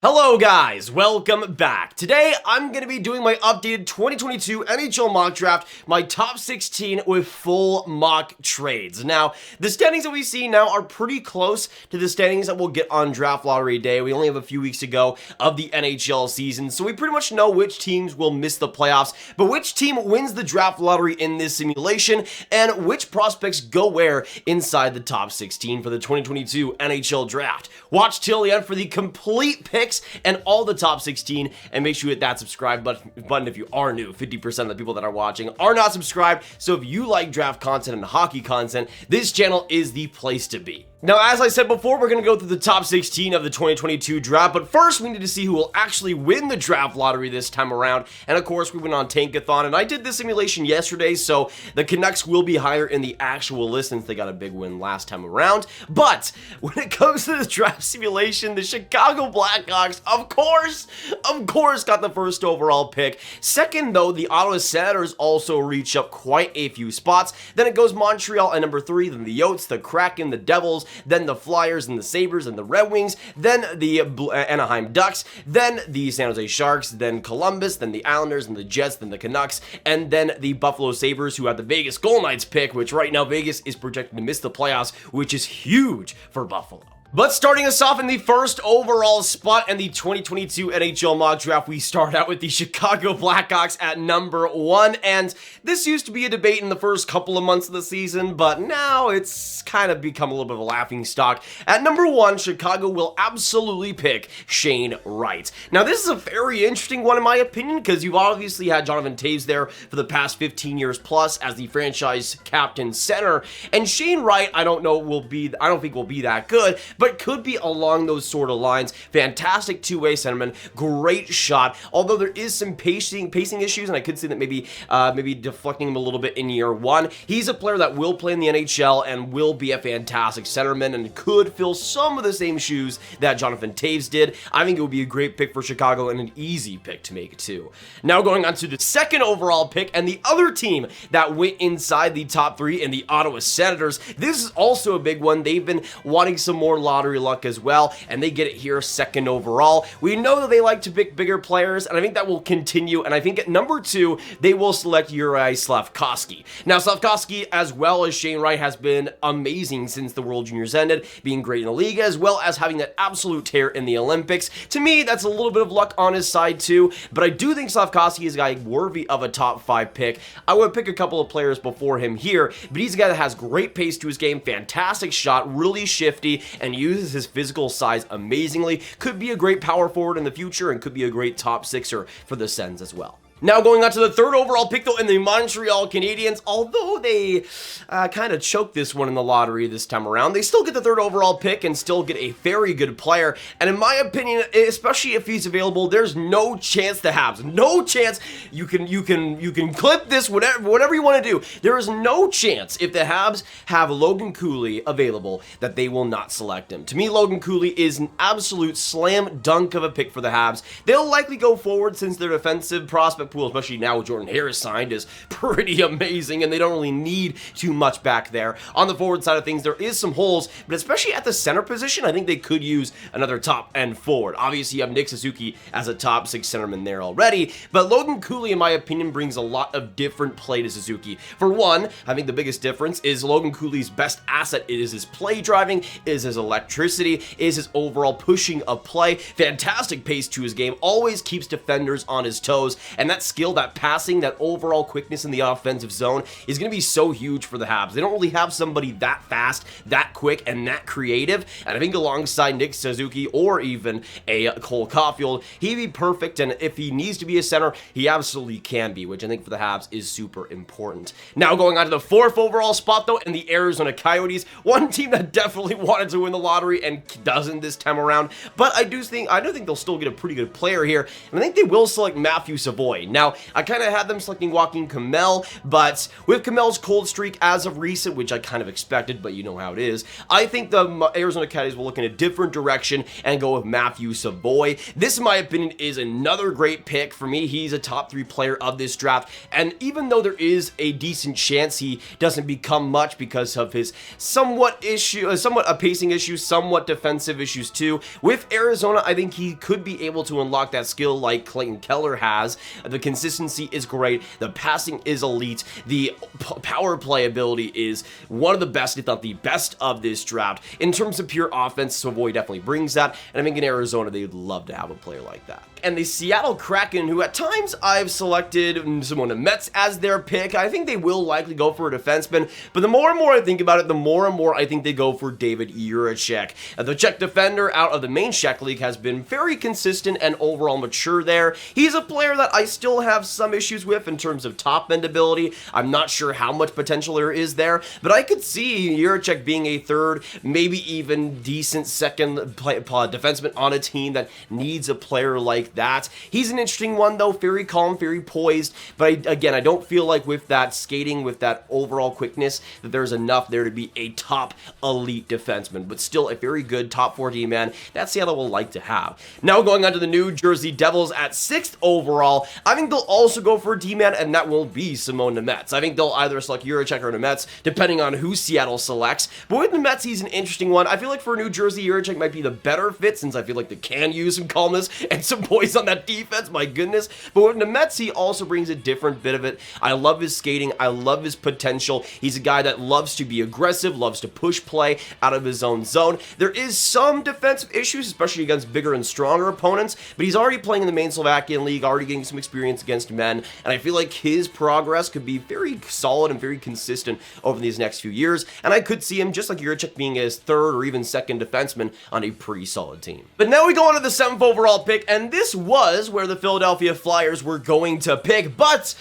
Hello guys, welcome back. Today I'm going to be doing my updated 2022 NHL mock draft, my top 16 with full mock trades. Now, the standings that we see now are pretty close to the standings that we'll get on draft lottery day. We only have a few weeks to go of the NHL season, so we pretty much know which teams will miss the playoffs, but which team wins the draft lottery in this simulation, and which prospects go where inside the top 16 for the 2022 NHL draft. Watch till the end for the complete pick and all the top 16, and make sure you hit that subscribe button if you are new. 50% of the people that are watching are not subscribed, so if you like draft content and hockey content, this channel is the place to be. Now, as I said before, we're going to go through the top 16 of the 2022 draft, but first we need to see who will actually win the draft lottery this time around, and of course we went on Tankathon, and I did this simulation yesterday, so the Canucks will be higher in the actual list since they got a big win last time around, but when it comes to this draft simulation, the Chicago Blackhawks, of course, got the first overall pick. Second, though, the Ottawa Senators also reach up quite a few spots. Then it goes Montreal at number 3, then the Yotes, the Kraken, the Devils, then the Flyers and the Sabres and the Red Wings, then the Anaheim Ducks, then the San Jose Sharks, then Columbus, then the Islanders and the Jets, then the Canucks, and then the Buffalo Sabres, who had the Vegas Golden Knights pick, which right now Vegas is projected to miss the playoffs, which is huge for Buffalo. But starting us off in the first overall spot in the 2022 NHL mock draft, we start out with the Chicago Blackhawks at number 1, and this used to be a debate in the first couple of months of the season, but now it's kind of become a little bit of a laughing stock. At number 1, Chicago will absolutely pick Shane Wright. Now, this is a very interesting one in my opinion, because you've obviously had Jonathan Toews there for the past 15 years plus as the franchise captain center, and Shane Wright, I don't think will be that good, but could be along those sort of lines. Fantastic two-way centerman, great shot, although there is some pacing issues, and I could see that maybe deflecting him a little bit in year 1. He's a player that will play in the NHL and will be a fantastic centerman and could fill some of the same shoes that Jonathan Toews did. I think it would be a great pick for Chicago and an easy pick to make too. Now going on to the second overall pick and the other team that went inside the top 3 in the Ottawa Senators. This is also a big one. They've been wanting some more lottery luck as well, and they get it here second overall. We know that they like to pick bigger players, and I think that will continue, and I think at number 2, they will select Juraj Slafkovsky. Now, Slafkovsky, as well as Shane Wright, has been amazing since the World Juniors ended, being great in the league, as well as having that absolute tear in the Olympics. To me, that's a little bit of luck on his side too, but I do think Slafkovsky is a guy worthy of a top 5 pick. I would pick a couple of players before him here, but he's a guy that has great pace to his game, fantastic shot, really shifty, and uses his physical size amazingly. Could be a great power forward in the future and could be a great top sixer for the Sens as well. Now going on to the third overall pick though in the Montreal Canadiens, although they kind of choked this one in the lottery this time around, they still get the third overall pick and still get a very good player, and in my opinion, especially if he's available, there's no chance the Habs, no chance, you can clip this, whatever you want to do, there is no chance if the Habs have Logan Cooley available that they will not select him. To me, Logan Cooley is an absolute slam dunk of a pick for the Habs. They'll likely go forward since their defensive prospect pool, especially now with Jordan Harris signed, is pretty amazing, and they don't really need too much back there. On the forward side of things, there is some holes, but especially at the center position, I think they could use another top end forward. Obviously, you have Nick Suzuki as a top 6 centerman there already, but Logan Cooley, in my opinion, brings a lot of different play to Suzuki. For one, I think the biggest difference is Logan Cooley's best asset is his play driving, is his electricity, is his overall pushing of play. Fantastic pace to his game, always keeps defenders on his toes, and that skill, that passing, that overall quickness in the offensive zone is going to be so huge for the Habs. They don't really have somebody that fast, that quick, and that creative, and I think alongside Nick Suzuki or even a Cole Caulfield, he'd be perfect, and if he needs to be a center, he absolutely can be, which I think for the Habs is super important. Now going on to the 4th overall spot though in the Arizona Coyotes, one team that definitely wanted to win the lottery and doesn't this time around, but I do think they'll still get a pretty good player here, and I think they will select Matthew Savoie. Now, I kind of had them selecting Joakim Kemell, but with Kemell's cold streak as of recent, which I kind of expected, but you know how it is, I think the Arizona Coyotes will look in a different direction and go with Matthew Savoie. This, in my opinion, is another great pick. For me, he's a top 3 player of this draft, and even though there is a decent chance he doesn't become much because of his somewhat a pacing issue, somewhat defensive issues too, with Arizona, I think he could be able to unlock that skill like Clayton Keller has. The consistency is great, the passing is elite, the power play ability is one of the best, if not the best, of this draft. In terms of pure offense, Savoie definitely brings that, and I think in Arizona they'd love to have a player like that. And the Seattle Kraken, who at times I've selected some Nemec as their pick, I think they will likely go for a defenseman, but the more and more I think about it, the more and more I think they go for David Jiricek. The Czech defender out of the main Czech league has been very consistent and overall mature there. He's a player that I still have some issues with in terms of top end ability. I'm not sure how much potential there is there, but I could see Jiricek being a third, maybe even decent second defenseman on a team that needs a player like that. He's an interesting one though, very calm, very poised, but again, I don't feel like with that skating, with that overall quickness, that there's enough there to be a top elite defenseman, but still a very good top 4 D-man that Seattle will like to have. Now going on to the New Jersey Devils at 6th overall, I think they'll also go for a D-man, and that will be Simon Nemec. I think they'll either select Jiricek or Nemec, depending on who Seattle selects, but with Nemec, he's an interesting one. I feel like for New Jersey, Jiricek might be the better fit, since I feel like they can use some calmness and some poise on that defense, my goodness. But with Nemec, he also brings a different bit of it. I love his skating, I love his potential. He's a guy that loves to be aggressive, loves to push play out of his own zone. There is some defensive issues, especially against bigger and stronger opponents, but he's already playing in the main Slovakian league, already getting some experience against men, and I feel like his progress could be very solid and very consistent over these next few years, and I could see him, just like Jiricek, being his third or even second defenseman on a pretty solid team. But now we go on to the 7th overall pick, and this was where the Philadelphia Flyers were going to pick, but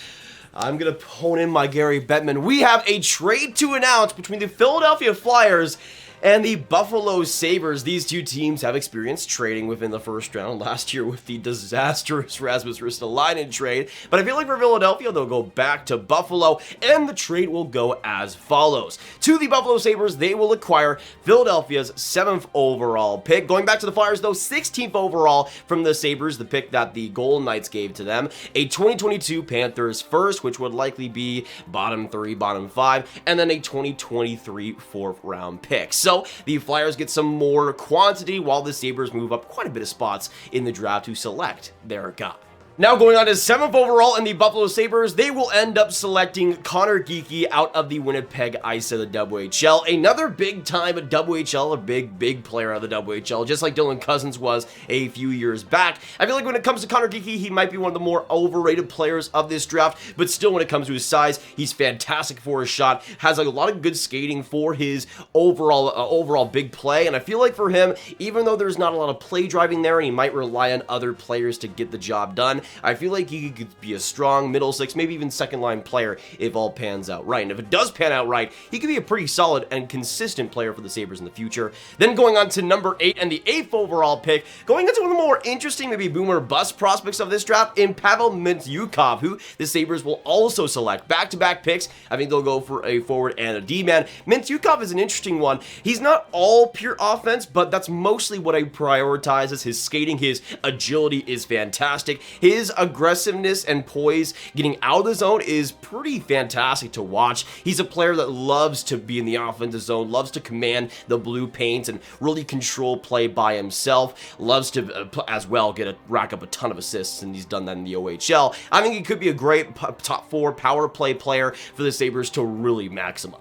I'm going to hone in my Gary Bettman. We have a trade to announce between the Philadelphia Flyers and the Buffalo Sabres. These two teams have experienced trading within the first round last year with the disastrous Rasmus Ristolainen trade, but I feel like for Philadelphia, they'll go back to Buffalo, and the trade will go as follows. To the Buffalo Sabres, they will acquire Philadelphia's 7th overall pick. Going back to the Flyers, though, 16th overall from the Sabres, the pick that the Golden Knights gave to them. A 2022 Panthers first, which would likely be bottom 3, bottom 5, and then a 2023 4th round pick. So the Flyers get some more quantity while the Sabres move up quite a bit of spots in the draft to select their guy. Now going on to 7th overall in the Buffalo Sabres, they will end up selecting Conor Geekie out of the Winnipeg Ice of the WHL. Another big-time WHL, a big player of the WHL, just like Dylan Cousins was a few years back. I feel like when it comes to Conor Geekie, he might be one of the more overrated players of this draft, but still when it comes to his size, he's fantastic for his shot, has a lot of good skating for his overall big play, and I feel like for him, even though there's not a lot of play driving there and he might rely on other players to get the job done, I feel like he could be a strong middle six, maybe even second line player if all pans out right. And if it does pan out right, he could be a pretty solid and consistent player for the Sabres in the future. Then going on to number 8 and the 8th overall pick, going into one of the more interesting, maybe boomer bust prospects of this draft in Pavel Mintyukov, who the Sabres will also select. Back-to-back picks, I think they'll go for a forward and a D-man. Mintyukov is an interesting one. He's not all pure offense, but that's mostly what I prioritize as his skating. His agility is fantastic. His aggressiveness and poise getting out of the zone is pretty fantastic to watch. He's a player that loves to be in the offensive zone, loves to command the blue paint and really control play by himself, loves to as well rack up a ton of assists, and he's done that in the OHL. I think he could be a great top 4 power play player for the Sabres to really maximize.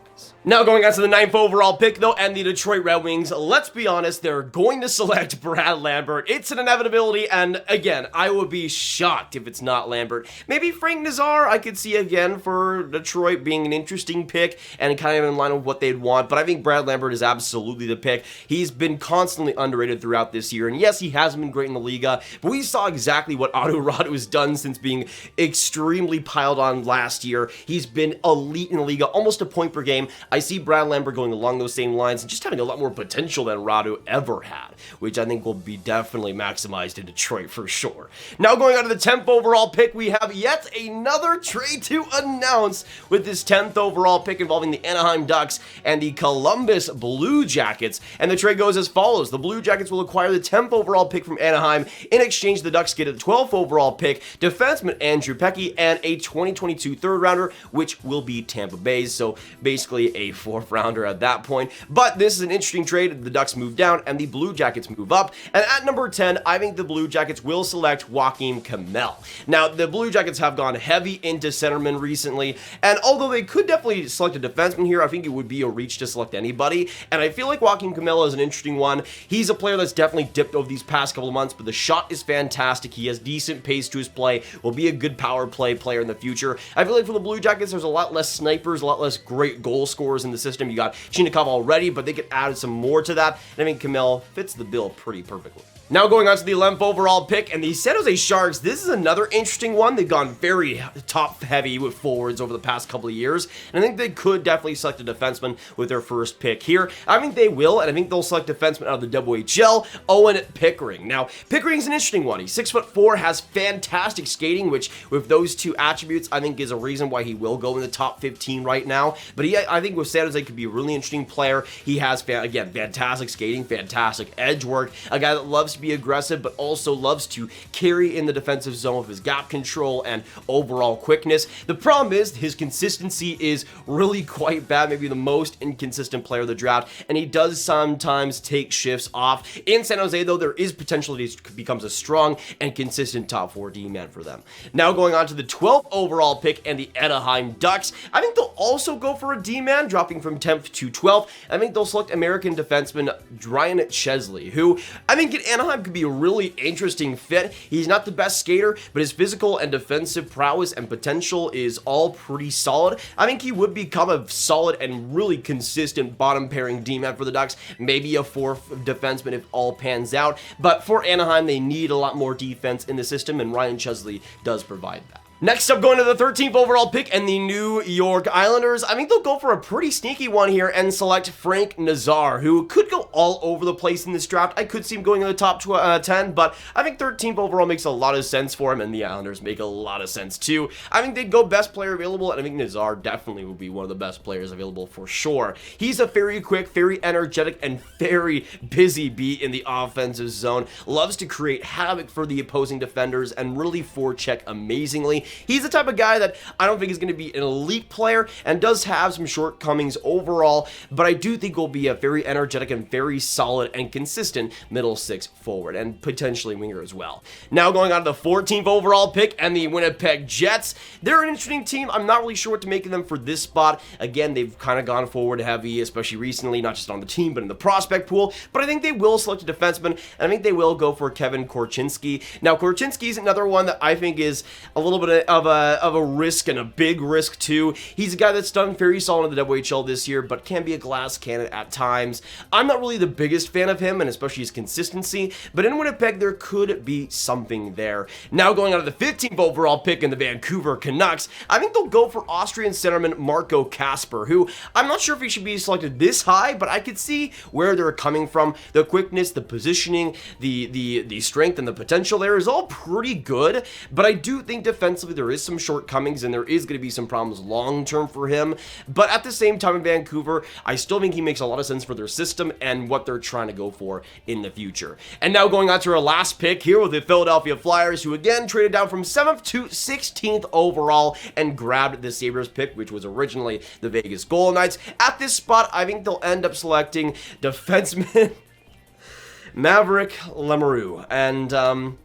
Now going on to the 9th overall pick though, and the Detroit Red Wings, let's be honest, they're going to select Brad Lambert. It's an inevitability, and again, I would be shocked if it's not Lambert. Maybe Frank Nazar I could see again for Detroit being an interesting pick and kind of in line with what they'd want, but I think Brad Lambert is absolutely the pick. He's been constantly underrated throughout this year, and yes, he hasn't been great in the Liga, but we saw exactly what Otto Rado has done since being extremely piled on last year. He's been elite in the Liga, almost a point per game. I see Brad Lambert going along those same lines and just having a lot more potential than Radu ever had, which I think will be definitely maximized in Detroit for sure. Now going on to the 10th overall pick, we have yet another trade to announce with this 10th overall pick involving the Anaheim Ducks and the Columbus Blue Jackets. And the trade goes as follows. The Blue Jackets will acquire the 10th overall pick from Anaheim. In exchange, the Ducks get a 12th overall pick, defenseman Andrew Pecky, and a 2022 third rounder, which will be Tampa Bay's. So basically a 4th rounder at that point. But this is an interesting trade. The Ducks move down and the Blue Jackets move up. And at number 10, I think the Blue Jackets will select Joakim Kemell. Now, the Blue Jackets have gone heavy into centerman recently, and although they could definitely select a defenseman here, I think it would be a reach to select anybody. And I feel like Joakim Kemell is an interesting one. He's a player that's definitely dipped over these past couple of months, but the shot is fantastic. He has decent pace to his play, will be a good power play player in the future. I feel like for the Blue Jackets, there's a lot less snipers, a lot less great goal scorers in the system. You got Chinikov already, but they could add some more to that, and I think Kemell fits the bill pretty perfectly. Now going on to the 11th overall pick, and the San Jose Sharks, this is another interesting one. They've gone very top heavy with forwards over the past couple of years, and I think they could definitely select a defenseman with their first pick here. I think they will, and I think they'll select a defenseman out of the WHL, Owen Pickering. Now, Pickering's an interesting one. He's 6'4", has fantastic skating, which with those two attributes, I think is a reason why he will go in the top 15 right now. But I think with San Jose could be a really interesting player. He has, again, fantastic skating, fantastic edge work, a guy that loves to be aggressive, but also loves to carry in the defensive zone with his gap control and overall quickness. The problem is his consistency is really quite bad, maybe the most inconsistent player of the draft, and he does sometimes take shifts off. In San Jose, though, there is potential that he becomes a strong and consistent top 4 D-man for them. Now going on to the 12th overall pick and the Anaheim Ducks, I think they'll also go for a D-man, dropping from 10th to 12th. I think they'll select American defenseman Ryan Chesley, who I think in Anaheim could be a really interesting fit. He's not the best skater, but his physical and defensive prowess and potential is all pretty solid. I think he would become a solid and really consistent bottom pairing D-man for the Ducks, maybe a 4th defenseman if all pans out. But for Anaheim, they need a lot more defense in the system, and Ryan Chesley does provide that. Next up, going to the 13th overall pick and the New York Islanders, I think they'll go for a pretty sneaky one here and select Frank Nazar, who could go all over the place in this draft. I could see him going in the top 10, but I think 13th overall makes a lot of sense for him, and the Islanders make a lot of sense too. I think they'd go best player available, and I think Nazar definitely will be one of the best players available for sure. He's a very quick, very energetic, and very busy beat in the offensive zone. Loves to create havoc for the opposing defenders and really forecheck amazingly. He's the type of guy that I don't think is going to be an elite player and does have some shortcomings overall, but I do think will be a very energetic and very solid and consistent middle 6 forward and potentially winger as well. Now going on to the 14th overall pick and the Winnipeg Jets. They're an interesting team. I'm not really sure what to make of them for this spot. Again, they've kind of gone forward heavy, especially recently, not just on the team, but in the prospect pool, but I think they will select a defenseman, and I think they will go for Kevin Korchinski. Now, Korchinski is another one that I think is a little bit of a risk, and a big risk too. He's a guy that's done very solid in the WHL this year, but can be a glass cannon at times. I'm not really the biggest fan of him, and especially his consistency, but in Winnipeg, there could be something there. Now going on to the 15th overall pick in the Vancouver Canucks, I think they'll go for Austrian centerman Marco Kasper, who I'm not sure if he should be selected this high, but I could see where they're coming from. The quickness, the positioning, the strength, and the potential there is all pretty good, but I do think defensively there is some shortcomings, and there is going to be some problems long-term for him. But at the same time in Vancouver, I still think he makes a lot of sense for their system and what they're trying to go for in the future. And now going on to our last pick here with the Philadelphia Flyers, who again traded down from 7th to 16th overall and grabbed the Sabres pick, which was originally the Vegas Golden Knights. At this spot, I think they'll end up selecting defenseman Maverick Lemereau, and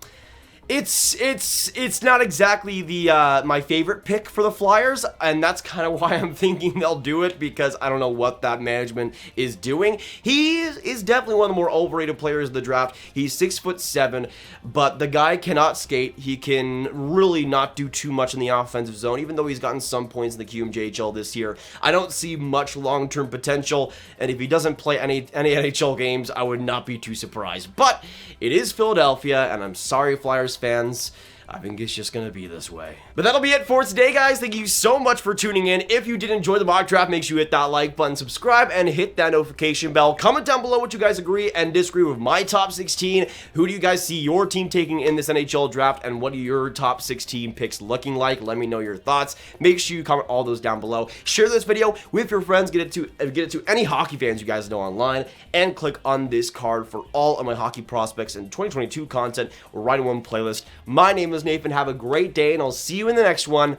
it's not exactly the my favorite pick for the Flyers, and that's kind of why I'm thinking they'll do it, because I don't know what that management is doing. He is definitely one of the more overrated players of the draft. He's 6'7", but the guy cannot skate. He can really not do too much in the offensive zone, even though he's gotten some points in the QMJHL this year. I don't see much long-term potential, and if he doesn't play any NHL games, I would not be too surprised. But it is Philadelphia, and I'm sorry, Flyers fans. I think it's just gonna be this way. But that'll be it for today, guys. Thank you so much for tuning in. If you did enjoy the mock draft, make sure you hit that like button, subscribe, and hit that notification bell. Comment down below what you guys agree and disagree with my top 16. Who do you guys see your team taking in this NHL draft, and what are your top 16 picks looking like? Let me know your thoughts. Make sure you comment all those down below. Share this video with your friends. Get it to any hockey fans you guys know online, and click on this card for all of my hockey prospects and 2022 content right in one playlist. My name is Nathan. Have a great day, and I'll see you in the next one.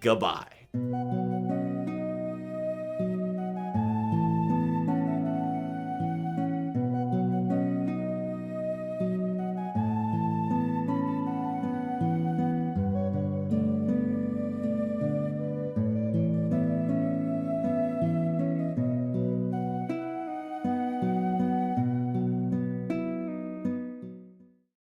Goodbye.